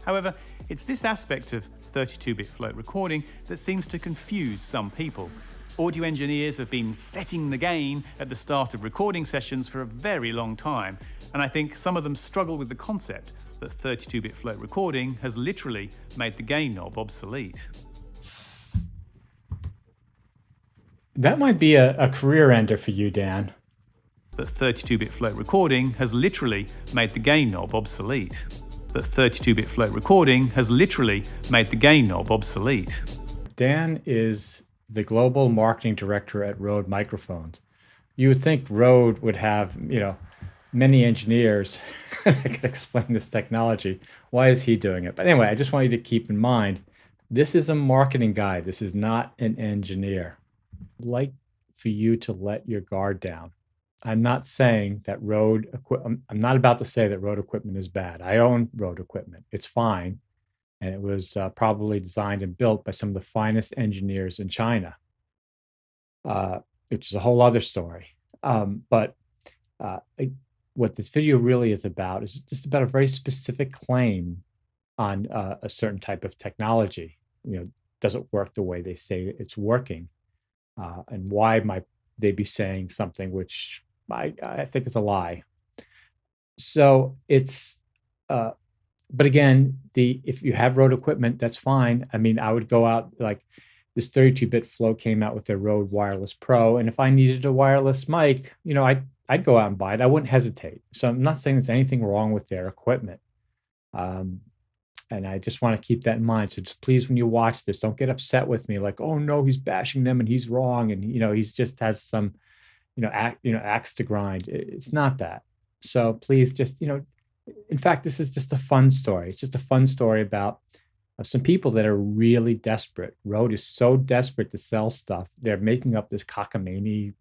However, it's this aspect of 32-bit float recording that seems to confuse some people. Audio engineers have been setting the game at the start of recording sessions for a very long time, and I think some of them struggle with the concept that 32-bit float recording has literally made the gain knob obsolete. That might be a career ender for you, Dan. That 32-bit float recording has literally made the gain knob obsolete. That 32-bit float recording has literally made the gain knob obsolete. Dan is the global marketing director at Rode Microphones. You would think Rode would have, many engineers that could explain this technology. Why is he doing it? But anyway, I just want you to keep in mind, this is a marketing guy. This is not an engineer. I'd like for you to let your guard down. I'm not saying that I'm not about to say that Rode equipment is bad. I own Rode equipment. It's fine. And it was probably designed and built by some of the finest engineers in China, which is a whole other story. But what this video really is about is just about a very specific claim on a certain type of technology. Doesn't work the way they say it's working. And why might they be saying something which I think is a lie? So it's, but again, if you have Rode equipment, that's fine. I mean, I would go out, like this 32-bit Flow came out with their Rode Wireless Pro, and if I needed a wireless mic, I'd go out and buy it. I wouldn't hesitate. So I'm not saying there's anything wrong with their equipment. And I just want to keep that in mind. So just please, when you watch this, don't get upset with me like, oh no, he's bashing them and he's wrong. And, he's just has some, axe to grind. It's not that. So please just, in fact, this is just a fun story. It's just a fun story about some people that are really desperate. Rode is so desperate to sell stuff. They're making up this cockamamie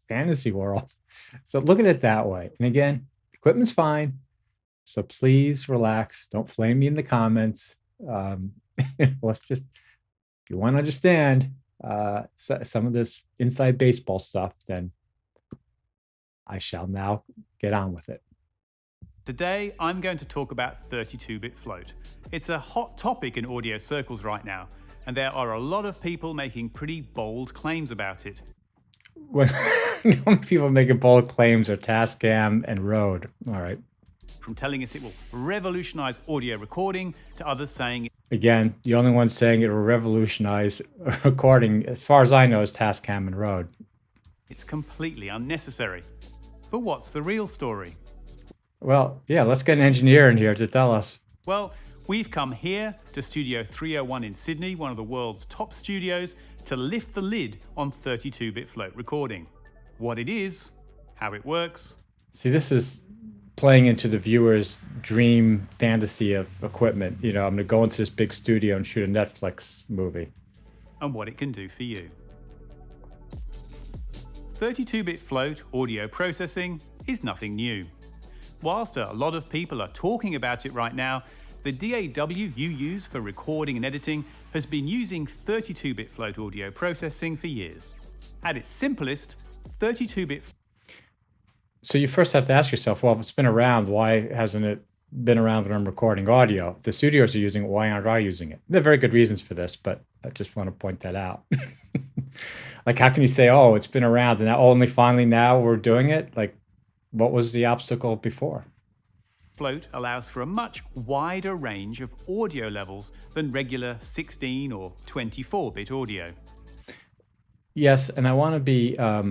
fantasy world. So look at it that way. And again, equipment's fine. So please relax. Don't flame me in the comments. Let's just, if you want to understand some of this inside baseball stuff, then I shall now get on with it. Today, I'm going to talk about 32-bit float. It's a hot topic in audio circles right now, and there are a lot of people making pretty bold claims about it. When the only people making bold claims are Tascam and Rode. All right. From telling us it will revolutionize audio recording to others saying... Again, the only one saying it will revolutionize recording, as far as I know, is Tascam and Rode. It's completely unnecessary. But what's the real story? Well, yeah, let's get an engineer in here to tell us. Well, we've come here to Studio 301 in Sydney, one of the world's top studios, to lift the lid on 32-bit float recording. What it is, how it works. See, this is playing into the viewer's dream fantasy of equipment. I'm going to go into this big studio and shoot a Netflix movie. And what it can do for you. 32-bit float audio processing is nothing new. Whilst a lot of people are talking about it right now, the DAW you use for recording and editing has been using 32-bit float audio processing for years. At its simplest, 32-bit... So you first have to ask yourself, well, if it's been around, why hasn't it been around when I'm recording audio? If the studios are using it, why aren't I using it? There are very good reasons for this, but I just want to point that out. Like, how can you say, oh, it's been around and now only finally now we're doing it? Like, what was the obstacle before? Float allows for a much wider range of audio levels than regular 16 or 24-bit audio. Yes, and I want to be, let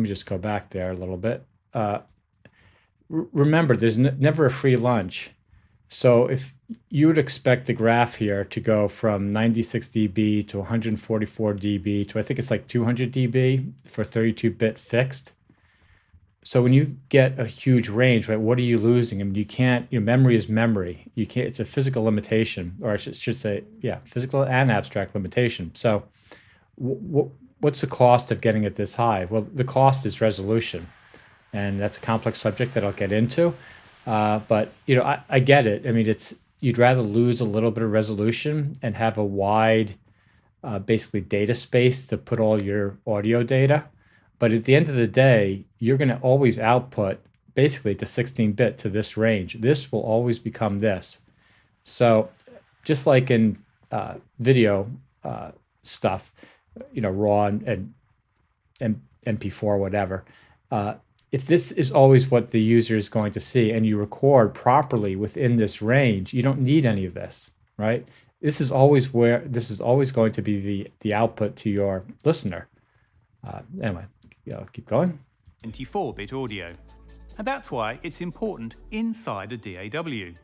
me just go back there a little bit. Remember, there's never a free lunch. So if you would expect the graph here to go from 96 dB to 144 dB to I think it's like 200 dB for 32-bit fixed. So when you get a huge range, right, what are you losing? I mean, you can't, memory is memory. You can't, it's a physical limitation, or I should say, yeah, physical and abstract limitation. So what's the cost of getting it this high? Well, the cost is resolution. And that's a complex subject that I'll get into. But, I get it. I mean, you'd rather lose a little bit of resolution and have a wide, basically data space to put all your audio data. But at the end of the day, you're going to always output basically to 16-bit to this range. This will always become this. So just like in video stuff, RAW and MP4, whatever, if this is always what the user is going to see and you record properly within this range, you don't need any of this, right? This is always going to be the output to your listener. Anyway, keep going. 24-bit audio. And that's why it's important inside a DAW.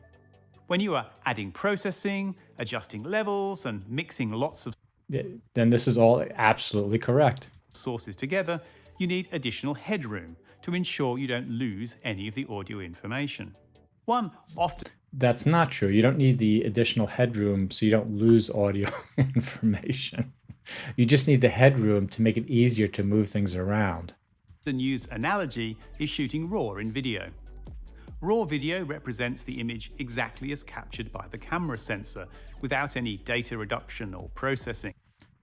When you are adding processing, adjusting levels, and mixing lots of then this is all absolutely correct. sources together, you need additional headroom to ensure you don't lose any of the audio information. One often That's not true. You don't need the additional headroom so you don't lose audio information. You just need the headroom to make it easier to move things around. used analogy is shooting RAW in video. RAW video represents the image exactly as captured by the camera sensor, without any data reduction or processing.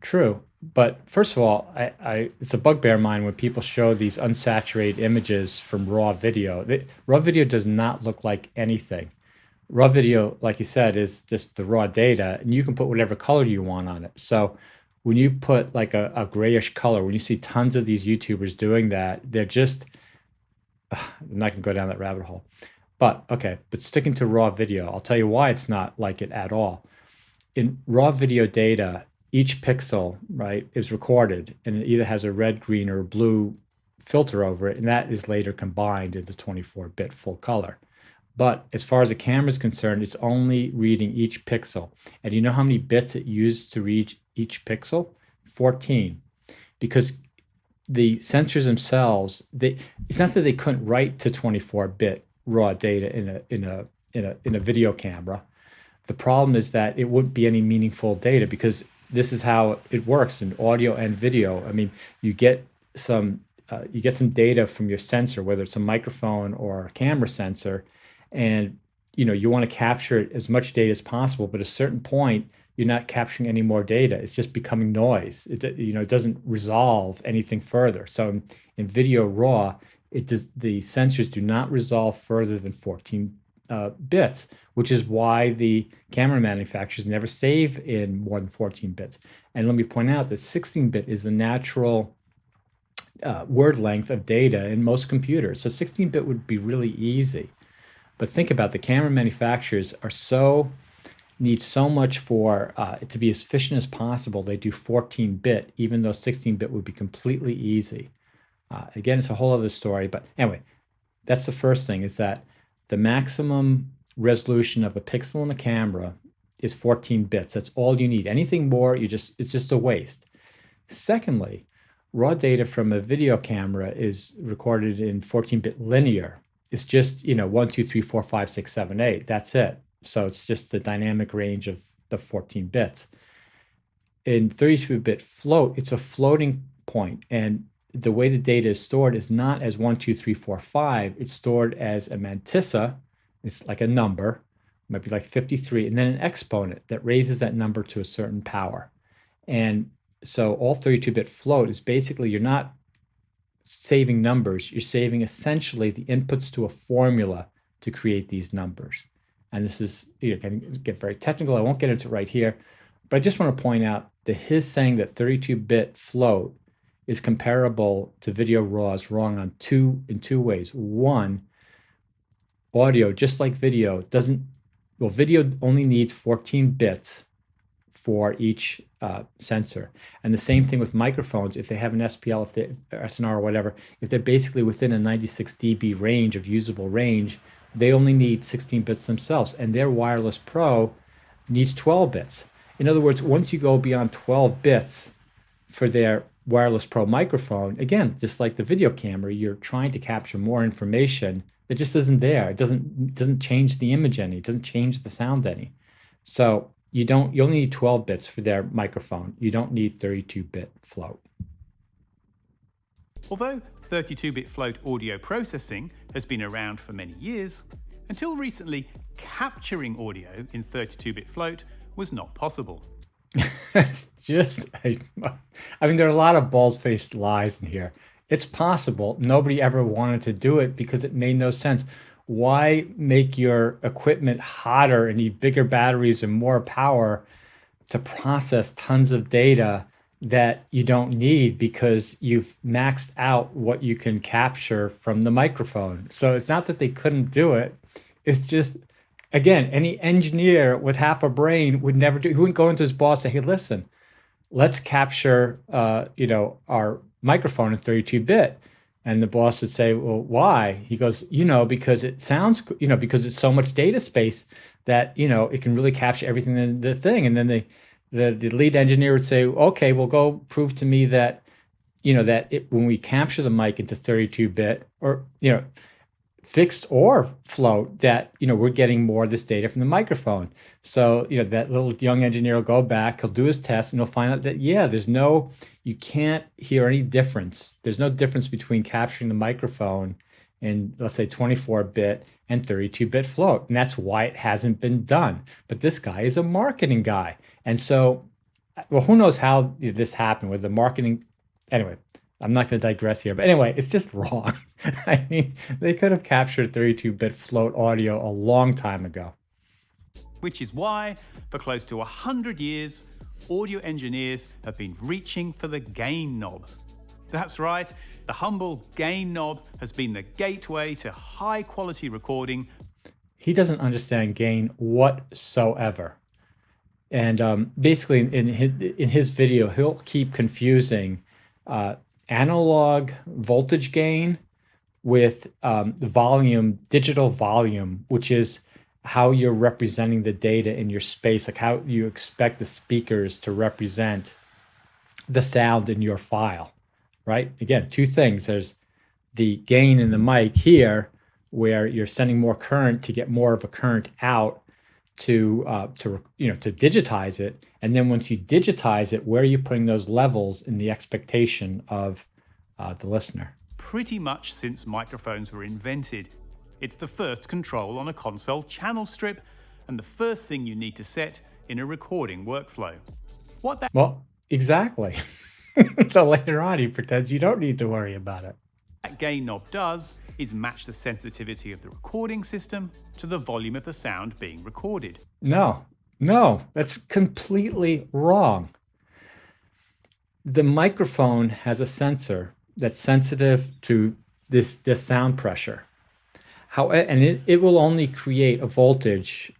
True, but first of all, it's a bugbear of mine when people show these unsaturated images from raw video. Raw video does not look like anything. Raw video, like you said, is just the raw data, and you can put whatever color you want on it. So when you put like a grayish color, when you see tons of these YouTubers doing that, they're just, I'm not gonna go down that rabbit hole. But okay, but sticking to raw video, I'll tell you why it's not like it at all. In raw video data, each pixel, right, is recorded, and it either has a red, green, or blue filter over it, and that is later combined into 24-bit full color. But as far as the camera is concerned, it's only reading each pixel. And you know how many bits it used to read each pixel? 14. Because the sensors themselves, it's not that they couldn't write to 24-bit raw data in a video camera. The problem is that it wouldn't be any meaningful data, because this is how it works in audio and video. I mean, you get some data from your sensor, whether it's a microphone or a camera sensor, and you want to capture as much data as possible. But at a certain point, you're not capturing any more data. It's just becoming noise. It doesn't resolve anything further. So in video raw, the sensors do not resolve further than 14 bits, which is why the camera manufacturers never save in more than 14 bits. And let me point out that 16-bit is the natural word length of data in most computers. So 16-bit would be really easy. But think about the camera manufacturers need so much for it to be as efficient as possible. They do 14-bit, even though 16-bit would be completely easy. Again, it's a whole other story. But anyway, that's the first thing, is that the maximum resolution of a pixel in a camera is 14 bits. That's all you need. Anything more, it's just a waste. Secondly, raw data from a video camera is recorded in 14-bit linear. It's just 1, 2, 3, 4, 5, 6, 7, 8. That's it. So it's just the dynamic range of the 14 bits. In 32-bit float, it's a floating point, and the way the data is stored is not as 1, 2, 3, 4, 5. It's stored as a mantissa. It's like a number, it might be like 53, and then an exponent that raises that number to a certain power. And so all 32-bit float is basically, you're not saving numbers, you're saving essentially the inputs to a formula to create these numbers. And this is, can get very technical. I won't get into it right here, but I just want to point out that his saying that 32-bit float is comparable to video raw is wrong in two ways. One, audio, just like video, video only needs 14 bits for each sensor. And the same thing with microphones. If they have an SPL, or SNR or whatever, if they're basically within a 96 dB range of usable range, they only need 16 bits themselves. And their Wireless Pro needs 12 bits. In other words, once you go beyond 12 bits for their Wireless Pro microphone, again, just like the video camera, you're trying to capture more information that just isn't there. It doesn't change the image any. It doesn't change the sound any. So you only need 12 bits for their microphone. You don't need 32-bit float. Although 32-bit float audio processing has been around for many years, until recently, capturing audio in 32-bit float was not possible. It's just, I mean, there are a lot of bald-faced lies in here. It's possible. Nobody ever wanted to do it because it made no sense. why make your equipment hotter and need bigger batteries and more power to process tons of data that you don't need because you've maxed out what you can capture from the microphone? So it's not that they couldn't do it. It's just, again, any engineer with half a brain would never do. He wouldn't go into his boss and say, "Hey, listen, let's capture, our microphone in 32-bit." And the boss would say, "Well, why?" He goes, because it sounds, because it's so much data space that, it can really capture everything in the thing. And then the lead engineer would say, "Okay, well, go prove to me that, when we capture the mic into 32-bit or, fixed or float, that, we're getting more of this data from the microphone." So, that little young engineer will go back, he'll do his test, and he'll find out that, yeah, you can't hear any difference. There's no difference between capturing the microphone in, let's say, 24-bit and 32-bit float. And that's why it hasn't been done. But this guy is a marketing guy. And so, well, who knows how this happened with the marketing. Anyway, I'm not going to digress here. But anyway, it's just wrong. I mean, they could have captured 32-bit float audio a long time ago. Which is why, for close to 100 years, audio engineers have been reaching for the gain knob. That's right, the humble gain knob has been the gateway to high-quality recording. He doesn't understand gain whatsoever. And basically, in his video, he'll keep confusing analog voltage gain with digital volume, which is how you're representing the data in your space, like how you expect the speakers to represent the sound in your file, right? Again, two things. There's the gain in the mic here, where you're sending more current to get more of a current out to digitize it. And then once you digitize it, where are you putting those levels in the expectation of the listener? Pretty much since microphones were invented. It's the first control on a console channel strip and the first thing you need to set in a recording workflow. Well, exactly. So later on, he pretends you don't need to worry about it. That gain knob does is match the sensitivity of the recording system to the volume of the sound being recorded. No, that's completely wrong. The microphone has a sensor that's sensitive to this sound pressure. And it will only create a voltage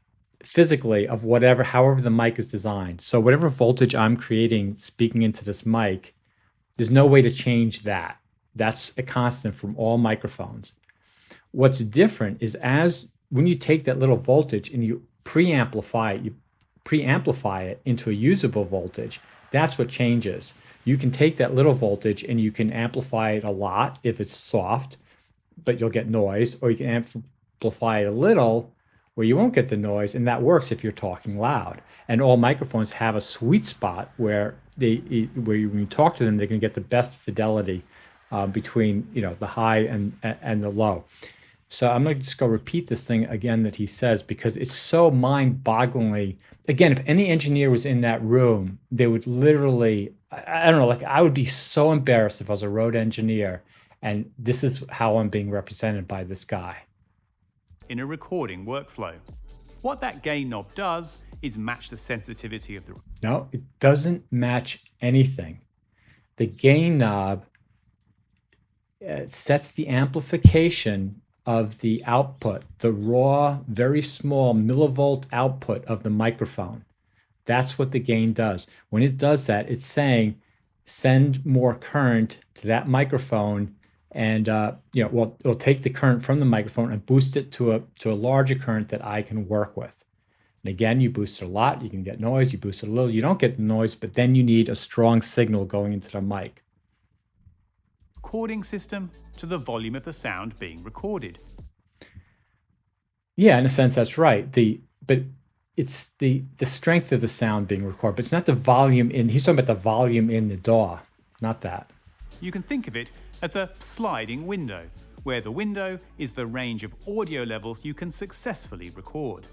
physically of however the mic is designed. So whatever voltage I'm creating speaking into this mic, there's no way to change that. That's a constant from all microphones. What's different is when you take that little voltage and you preamplify it into a usable voltage, that's what changes. You can take that little voltage and you can amplify it a lot if it's soft, but you'll get noise, or you can amplify it a little where you won't get the noise, and that works if you're talking loud. And all microphones have a sweet spot where when you talk to them, they can get the best fidelity between the high and the low. So I'm going to just go repeat this thing again that he says, because it's so mind-bogglingly. Again, if any engineer was in that room, they would literally, I don't know, like I would be so embarrassed if I was a road engineer, and this is how I'm being represented by this guy. In a recording workflow. What that gain knob does is match the sensitivity of the... No, it doesn't match anything. The gain knob sets the amplification of the output, the raw, very small millivolt output of the microphone. That's what the gain does. When it does that, it's saying, send more current to that microphone, and it'll take the current from the microphone and boost it to a larger current that I can work with. And again, you boost it a lot, you can get noise. You boost it a little, you don't get the noise, but then you need a strong signal going into the mic. Recording system to the volume of the sound being recorded. Yeah, in a sense, that's right. But it's the strength of the sound being recorded, but it's not the volume in. He's talking about the volume in the DAW, not that. You can think of it as a sliding window, where the window is the range of audio levels you can successfully record.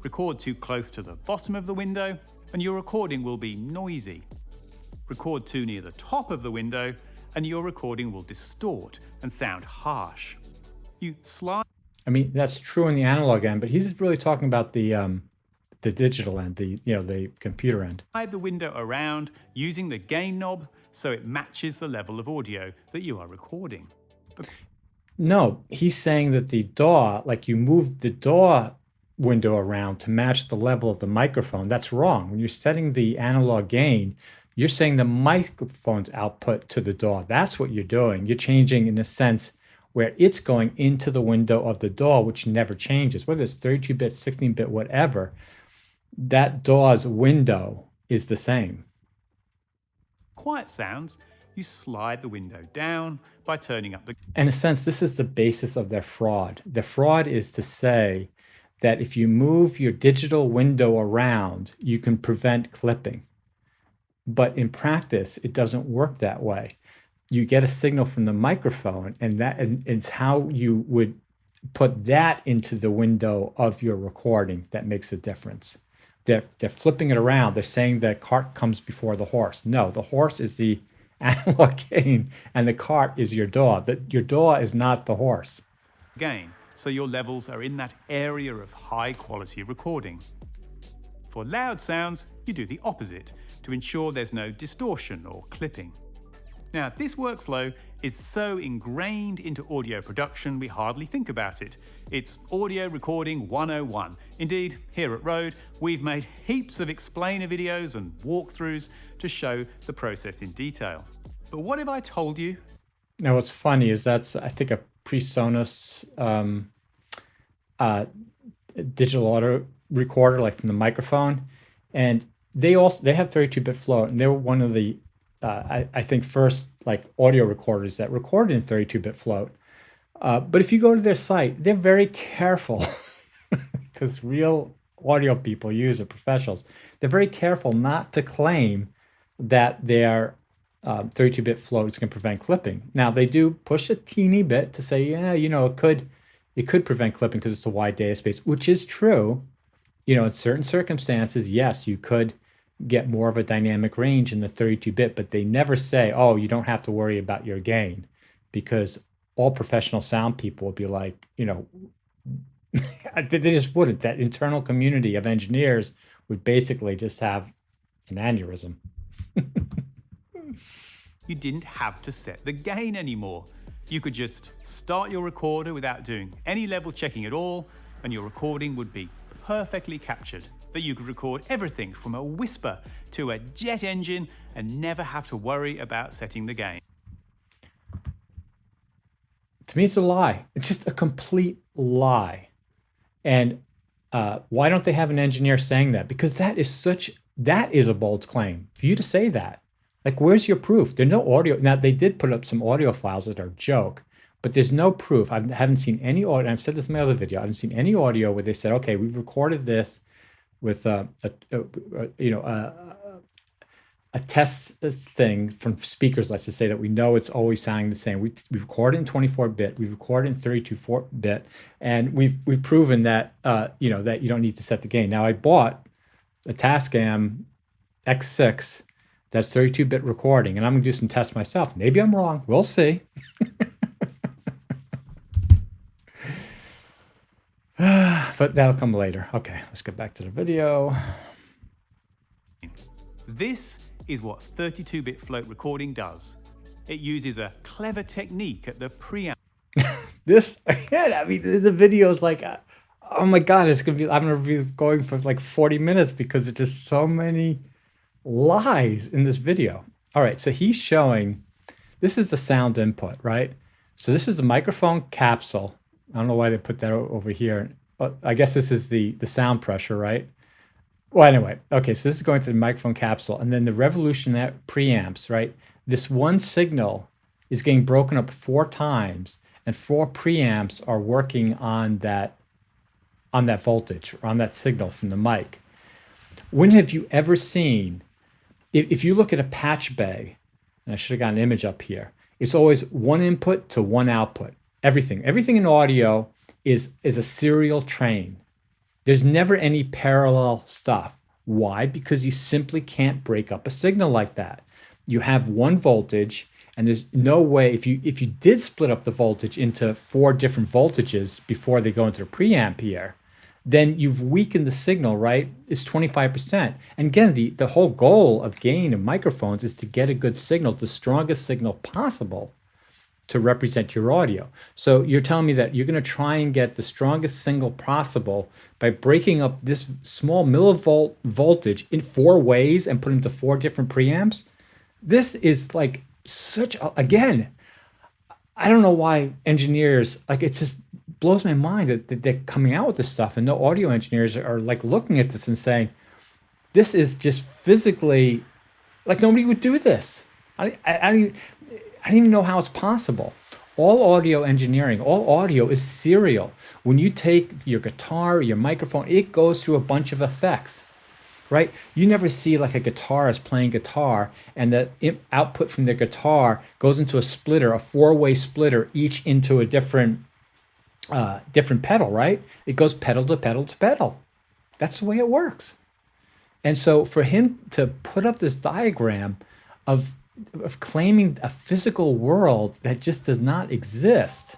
Record too close to the bottom of the window, and your recording will be noisy. Record too near the top of the window, and your recording will distort and sound harsh. You slide. I mean, that's true in the analog end, but he's really talking about the digital end, the computer end. Slide the window around using the gain knob so it matches the level of audio that you are recording. No, he's saying that the DAW, like you move the DAW window around to match the level of the microphone. That's wrong. When you're setting the analog gain, you're saying the microphone's output to the DAW. That's what you're doing. You're changing in a sense where it's going into the window of the DAW, which never changes, whether it's 32-bit, 16-bit, whatever. That DAW's window is the same. Quiet sounds, you slide the window down by turning up the... In a sense, this is the basis of their fraud. The fraud is to say that if you move your digital window around, you can prevent clipping. But in practice, it doesn't work that way. You get a signal from the microphone, and it's how you would put that into the window of your recording that makes a difference. They're flipping it around. They're saying the cart comes before the horse. No, the horse is the analog gain, and the cart is your DAW. Your DAW is not the horse. Gain, so your levels are in that area of high quality recording. For loud sounds, you do the opposite to ensure there's no distortion or clipping. Now, this workflow is so ingrained into audio production we hardly think about it. It's audio recording 101. Indeed, here at Rode, we've made heaps of explainer videos and walkthroughs to show the process in detail. But what if I told you? Now, what's funny is that's, I think, a PreSonus digital audio recorder, like from the microphone, and they have 32-bit float, and they were one of the I think first like audio recorders that recorded in 32-bit float. But if you go to their site, they're very careful because real audio people use it, professionals. They're very careful not to claim that their 32-bit float is going to prevent clipping. Now they do push a teeny bit to say, yeah, it could prevent clipping because it's a wide data space, which is true. In certain circumstances, yes, you could get more of a dynamic range in the 32-bit, but they never say, oh, you don't have to worry about your gain, because all professional sound people would be like, they just wouldn't. That internal community of engineers would basically just have an aneurysm. You didn't have to set the gain anymore. You could just start your recorder without doing any level checking at all, and your recording would be perfectly captured. That you could record everything from a whisper to a jet engine and never have to worry about setting the gain. To me, it's a lie. It's just a complete lie. And why don't they have an engineer saying that? Because that is a bold claim. For you to say that, like, where's your proof? There's no audio. Now, they did put up some audio files that are a joke, but there's no proof. I haven't seen any audio. I've said this in my other video. I haven't seen any audio where they said, okay, we've recorded this with a test thing from speakers, let's just say, that we know it's always sounding the same. We record it in 24-bit, we record it in 32-bit, and we've proven that that you don't need to set the gain. Now, I bought a Tascam X6 that's 32-bit recording, and I'm gonna do some tests myself. Maybe I'm wrong. We'll see. But that'll come later. Okay, let's get back to the video. This is what 32-bit float recording does. It uses a clever technique at the preamp. This, again, I mean, the video is like, oh my God, I'm gonna be going for like 40 minutes because there's just so many lies in this video. All right, so he's showing, this is the sound input, right? So this is the microphone capsule. I don't know why they put that over here. I guess this is the sound pressure, right? Well, anyway, okay, so this is going to the microphone capsule, and then the Revolution preamps, right? This one signal is getting broken up 4 times, and 4 preamps are working on that voltage, or on that signal from the mic. When have you ever seen, if you look at a patch bay, and I should have got an image up here, it's always 1 input to 1 output. Everything in audio is a serial train. There's never any parallel stuff. Why? Because you simply can't break up a signal like that. You have 1 voltage, And there's no way, if you did split up the voltage into 4 different voltages before they go into the preamp here, then you've weakened the signal, right? It's 25%. And again, the whole goal of gain of microphones is to get a good signal, the strongest signal possible to represent your audio. So you're telling me that you're going to try and get the strongest signal possible by breaking up this small millivolt voltage in 4 ways and putting it into 4 different preamps? This is like again, I don't know why engineers, like, it just blows my mind that they're coming out with this stuff, and no audio engineers are like looking at this and saying, this is just physically, like, nobody would do this. I don't even know how it's possible. All audio engineering, all audio is serial. When you take your guitar, your microphone, it goes through a bunch of effects, right? You never see like a guitarist playing guitar and the output from their guitar goes into a splitter, a 4-way splitter, each into a different pedal, right? It goes pedal to pedal to pedal. That's the way it works. And so for him to put up this diagram of claiming a physical world that just does not exist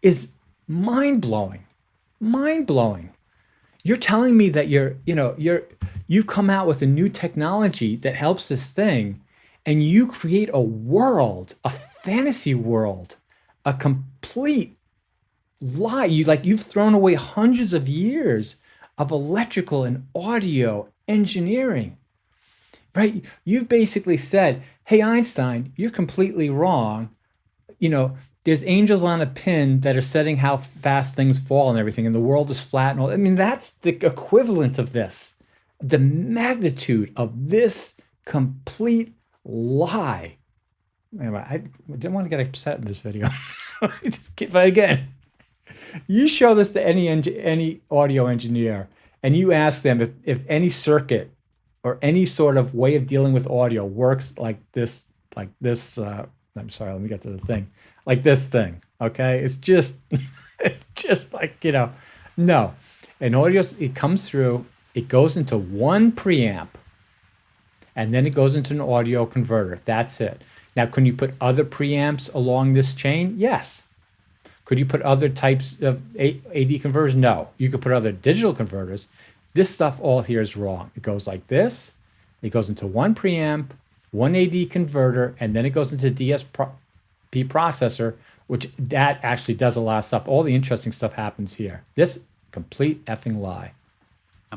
is mind-blowing. Mind-blowing. You're telling me that you've come out with a new technology that helps this thing, and you create a world, a fantasy world, a complete lie. You've thrown away hundreds of years of electrical and audio engineering, right? You've basically said, hey, Einstein, you're completely wrong. There's angels on a pin that are setting how fast things fall and everything, and the world is flat and all. I mean, that's the equivalent of this. The magnitude of this complete lie. Anyway, I didn't want to get upset in this video. But again, you show this to any audio engineer, and you ask them if any circuit or any sort of way of dealing with audio works like this. I'm sorry, let me get to the thing. Like this thing, okay? It's just like, no. In audio, it comes through, it goes into one preamp, and then it goes into an audio converter. That's it. Now, can you put other preamps along this chain? Yes. Could you put other types of AD converters? No. You could put other digital converters. This stuff all here is wrong. It goes like this. It goes into one preamp, one AD converter, and then it goes into DSP processor, which that actually does a lot of stuff. All the interesting stuff happens here. This complete effing lie.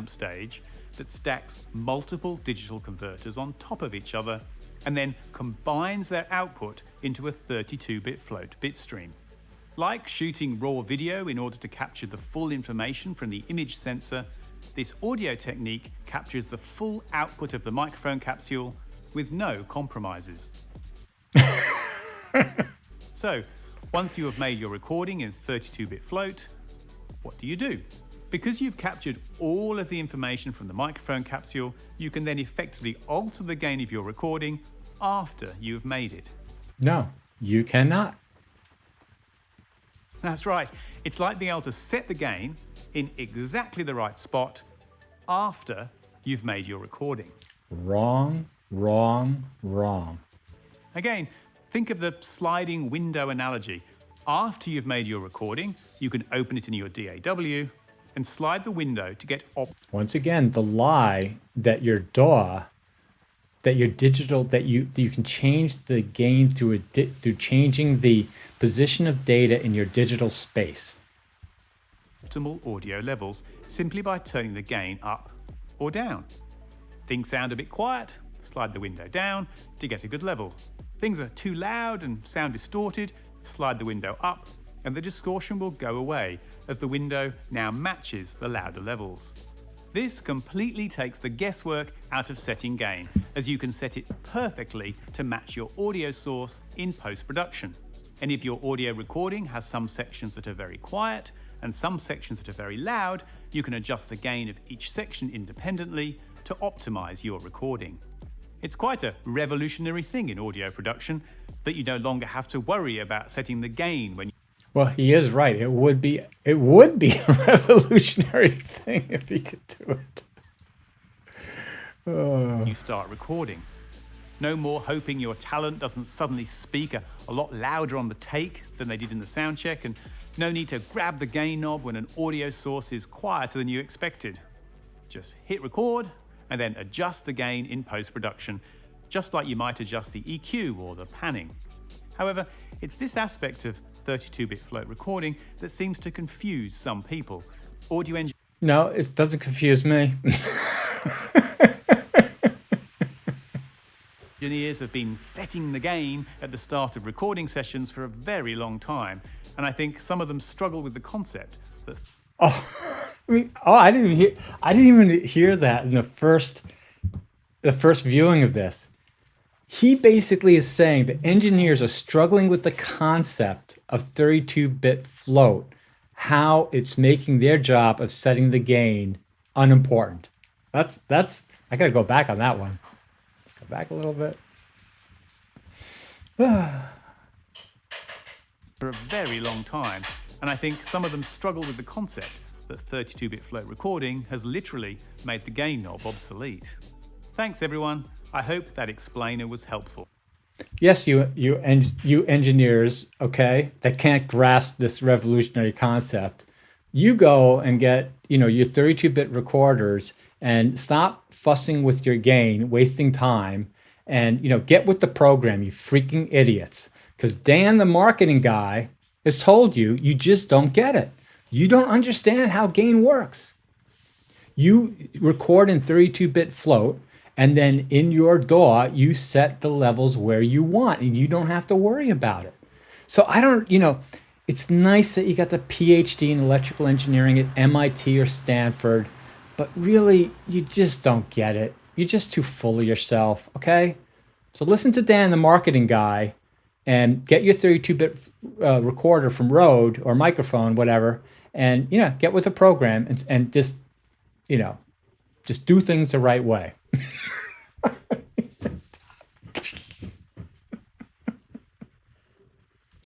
Stage that stacks multiple digital converters on top of each other and then combines their output into a 32-bit float bit stream. Like shooting raw video in order to capture the full information from the image sensor, this audio technique captures the full output of the microphone capsule with no compromises. So, once you have made your recording in 32-bit float, what do? Because you've captured all of the information from the microphone capsule, you can then effectively alter the gain of your recording after you've made it. No, you cannot. That's right. It's like being able to set the gain in exactly the right spot after you've made your recording. Wrong, wrong, wrong. Again, think of the sliding window analogy. After you've made your recording, you can open it in your DAW and slide the window to get Once again, the lie that your DAW, that your digital, that you can change the gain through changing the position of data in your digital space. Optimal audio levels simply by turning the gain up or down. Things sound a bit quiet, slide the window down to get a good level. Things are too loud and sound distorted, slide the window up, and the distortion will go away as the window now matches the louder levels. This completely takes the guesswork out of setting gain, as you can set it perfectly to match your audio source in post-production. And if your audio recording has some sections that are very quiet and some sections that are very loud, you can adjust the gain of each section independently to optimize your recording. It's quite a revolutionary thing in audio production that you no longer have to worry about setting the gain when Well, he is right. It would be a revolutionary thing if he could do it. you start recording. No more hoping your talent doesn't suddenly speak a lot louder on the take than they did in the sound check, and no need to grab the gain knob when an audio source is quieter than you expected. Just hit record and then adjust the gain in post-production, just like you might adjust the EQ or the panning. However, it's this aspect of 32-bit float recording that seems to confuse some people. No, it doesn't confuse me. Engineers have been setting the game at the start of recording sessions for a very long time, and I think some of them struggle with the concept that I didn't even hear that in the first viewing of this. He basically is saying that engineers are struggling with the concept of 32-bit float, how it's making their job of setting the gain unimportant. That's I gotta go back on that one. Let's go back a little bit. for a very long time, and I think some of them struggle with the concept that 32-bit float recording has literally made the gain knob obsolete. Thanks everyone, I hope that explainer was helpful. Yes, you engineers, okay, that can't grasp this revolutionary concept. You go and get, your 32-bit recorders and stop fussing with your gain, wasting time, and, get with the program, you freaking idiots. Because Dan, the marketing guy, has told you, you just don't get it. You don't understand how gain works. You record in 32-bit float, and then in your DAW, you set the levels where you want, and you don't have to worry about it. So I don't, it's nice that you got the PhD in electrical engineering at MIT or Stanford, but really, you just don't get it. You're just too full of yourself, okay? So listen to Dan, the marketing guy, and get your 32-bit recorder from Rode or microphone, whatever, and, get with the program and just, just do things the right way.